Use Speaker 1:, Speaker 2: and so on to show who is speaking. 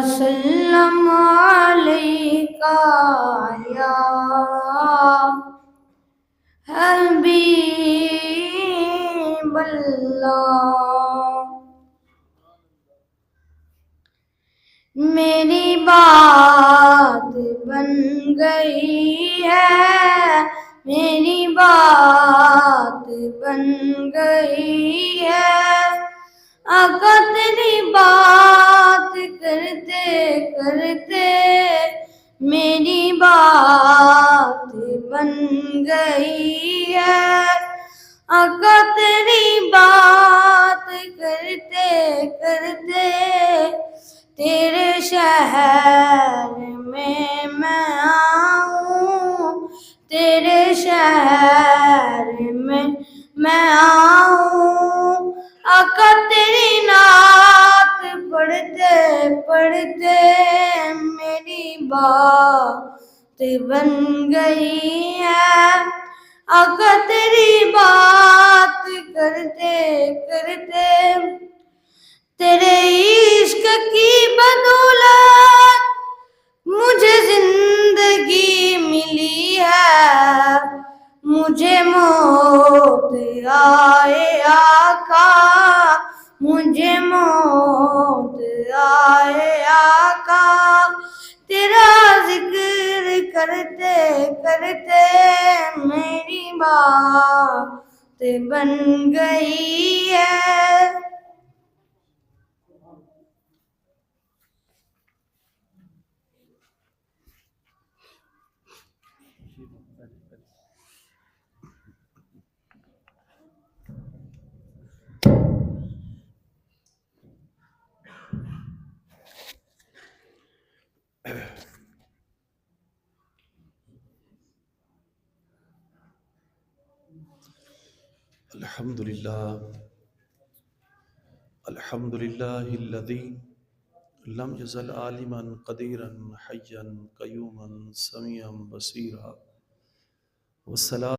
Speaker 1: वसल्लम अलैका या हबीबल्लाह। मेरी बात बन गई है, मेरी बात बन गई है। आका तेरी बात करते करते मेरी बात बन गई है। आका तेरी बात करते करते तेरे शहर में मैं आऊं, तेरे शहर में मैं आऊं। आका तेरी नात पढ़ते पढ़ते मेरी बात बन गई है। आका तेरी बात करते करते तेरे इश्क की बदौलत मुझे जिंदगी मिली है। मुझे मौत आए आका, मुझे मौत आए आका। तेरा जिक्र करते करते मेरी बात बन गई है।
Speaker 2: अल्हम्दुलिल्लाहिल्लज़ी लम यज़ल आलिमन क़दीरन हय्यन क़य्यूमन समीअन बसीरा। वस्सलातु